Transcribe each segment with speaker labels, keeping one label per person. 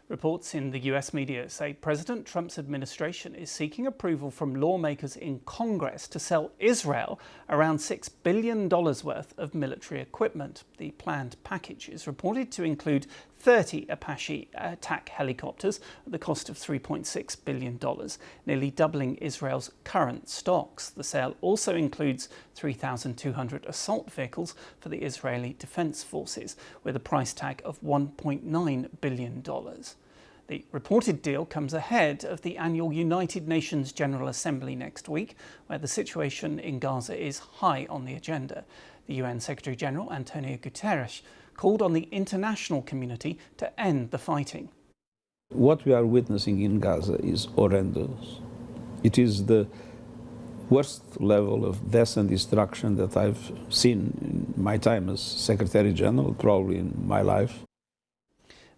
Speaker 1: Reports in the US media say President Trump's administration is seeking approval from lawmakers in Congress to sell Israel around $6 billion worth of military equipment. The planned package is reported to include 30 Apache attack helicopters at the cost of $3.6 billion, nearly doubling Israel's current stocks. The sale also includes 3,200 assault vehicles for the Israeli Defense Forces, with a price tag of $1.9 billion. The reported deal comes ahead of the annual United Nations General Assembly next week, where the situation in Gaza is high on the agenda. The UN Secretary-General, Antonio Guterres, called on the international community to end the fighting.
Speaker 2: What we are witnessing in Gaza is horrendous. It is the worst level of death and destruction that I've seen in my time as Secretary-General, probably in my life.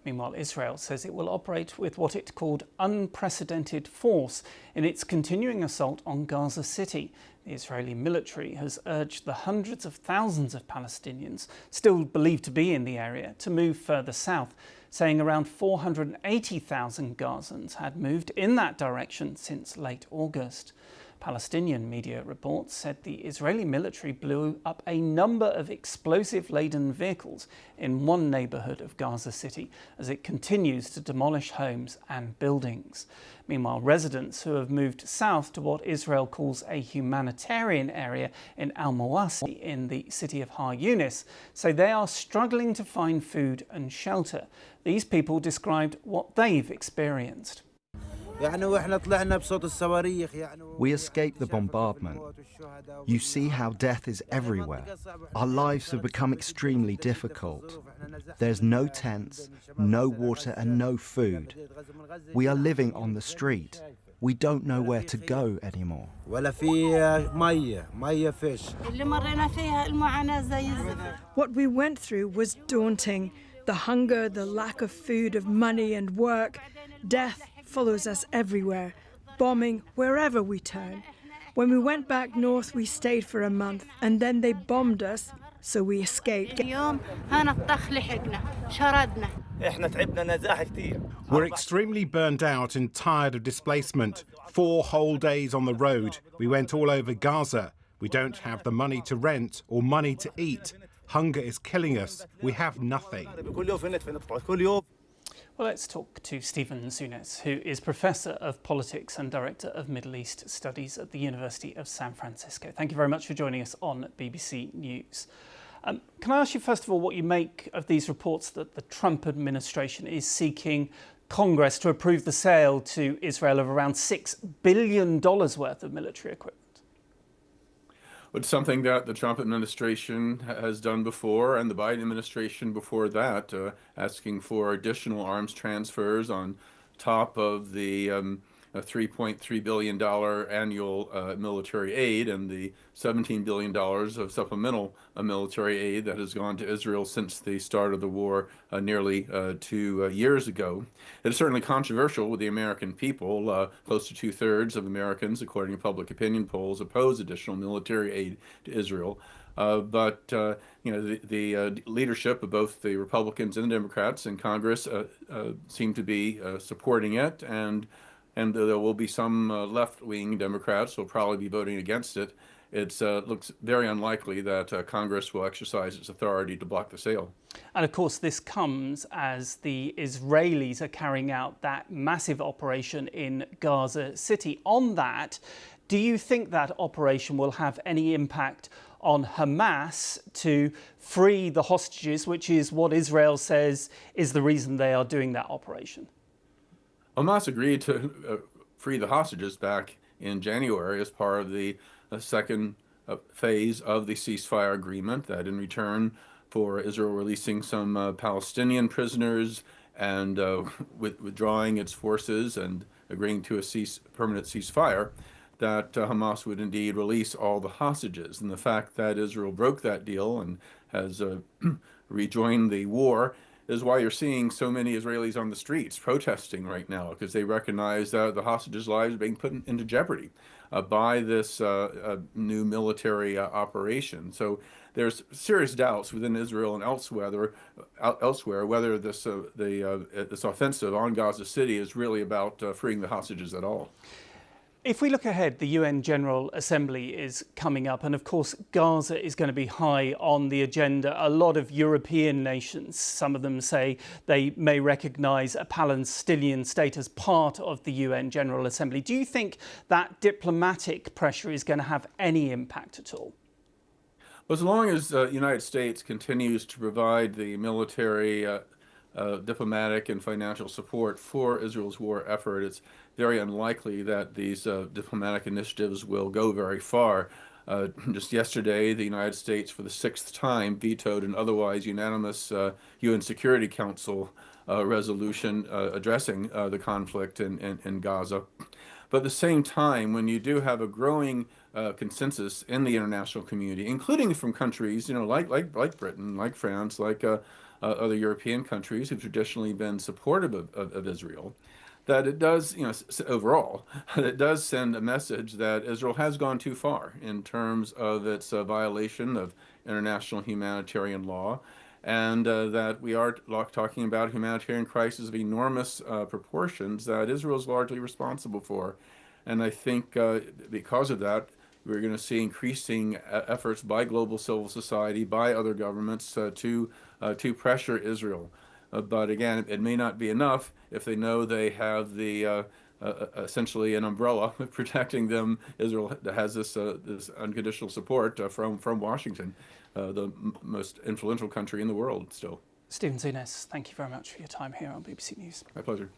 Speaker 1: Meanwhile, Israel says it will operate with what it called unprecedented force in its continuing assault on Gaza City. The Israeli military has urged the hundreds of thousands of Palestinians still believed to be in the area to move further south, saying around 480,000 Gazans had moved in that direction since late August. Palestinian media reports said the Israeli military blew up a number of explosive-laden vehicles in one neighbourhood of Gaza City as it continues to demolish homes and buildings. Meanwhile, residents who have moved south to what Israel calls a humanitarian area in Al-Mawasi in the city of Har Yunis say they are struggling to find food and shelter. These people described what they've experienced.
Speaker 3: We escaped the bombardment. You see how death is everywhere. Our lives have become extremely difficult. There's no tents, no water and no food. We are living on the street. We don't know where to go anymore.
Speaker 4: What we went through was daunting. The hunger, the lack of food, of money and work, death follows us everywhere, bombing wherever we turn. When we went back north, we stayed for a month, and then they bombed us, so we escaped.
Speaker 5: We're extremely burned out and tired of displacement. 4 whole days on the road. We went all over Gaza. We don't have the money to rent or money to eat. Hunger is killing us. We have nothing.
Speaker 1: Well, let's talk to Stephen Zunes, who is Professor of Politics and Director of Middle East Studies at the University of San Francisco. Thank you very much for joining us on BBC News. Can I ask you, first of all, what you make of these reports that the Trump administration is seeking Congress to approve the sale to Israel of around $6 billion worth of military equipment?
Speaker 6: It's something that the Trump administration has done before, and the Biden administration before that, asking for additional arms transfers on top of the $3.3 billion annual military aid and the $17 billion of supplemental military aid that has gone to Israel since the start of the war nearly 2 years ago. It is certainly controversial with the American people. Close to 2/3 of Americans, according to public opinion polls, oppose additional military aid to Israel. But the leadership of both the Republicans and the Democrats in Congress seem to be supporting it, and there will be some left-wing Democrats who will probably be voting against it. It looks very unlikely that Congress will exercise its authority to block the sale.
Speaker 1: And of course, this comes as the Israelis are carrying out that massive operation in Gaza City. On that, do you think that operation will have any impact on Hamas to free the hostages, which is what Israel says is the reason they are doing that operation?
Speaker 6: Hamas agreed to free the hostages back in January as part of the second phase of the ceasefire agreement, that in return for Israel releasing some Palestinian prisoners and withdrawing its forces and agreeing to a permanent ceasefire, that Hamas would indeed release all the hostages. And the fact that Israel broke that deal and has rejoined the war is why you're seeing so many Israelis on the streets protesting right now, because they recognize that the hostages' lives are being put into jeopardy by this new military operation. So there's serious doubts within Israel and elsewhere whether this this offensive on Gaza City is really about freeing the hostages at all.
Speaker 1: If we look ahead, the UN General Assembly is coming up, and of course Gaza is going to be high on the agenda. A lot of European nations, some of them say they may recognise a Palestinian state as part of the UN General Assembly. Do you think that diplomatic pressure is going to have any impact at all?
Speaker 6: Well, as long as the United States continues to provide the military, diplomatic and financial support for Israel's war effort, it's very unlikely that these diplomatic initiatives will go very far. Just yesterday, the United States, for the 6th time, vetoed an otherwise unanimous UN Security Council resolution addressing the conflict in Gaza. But at the same time, when you do have a growing consensus in the international community, including from countries, like Britain, like France, like other European countries who've traditionally been supportive of Israel, that it does, overall, it does send a message that Israel has gone too far in terms of its violation of international humanitarian law, and that we are talking about a humanitarian crisis of enormous proportions that Israel is largely responsible for. And I think because of that, we're going to see increasing efforts by global civil society, by other governments to pressure Israel. But again, it may not be enough if they know they have the essentially an umbrella protecting them. Israel has this unconditional support from Washington, the most influential country in the world still.
Speaker 1: Stephen Zunes, thank you very much for your time here on BBC News.
Speaker 6: My pleasure.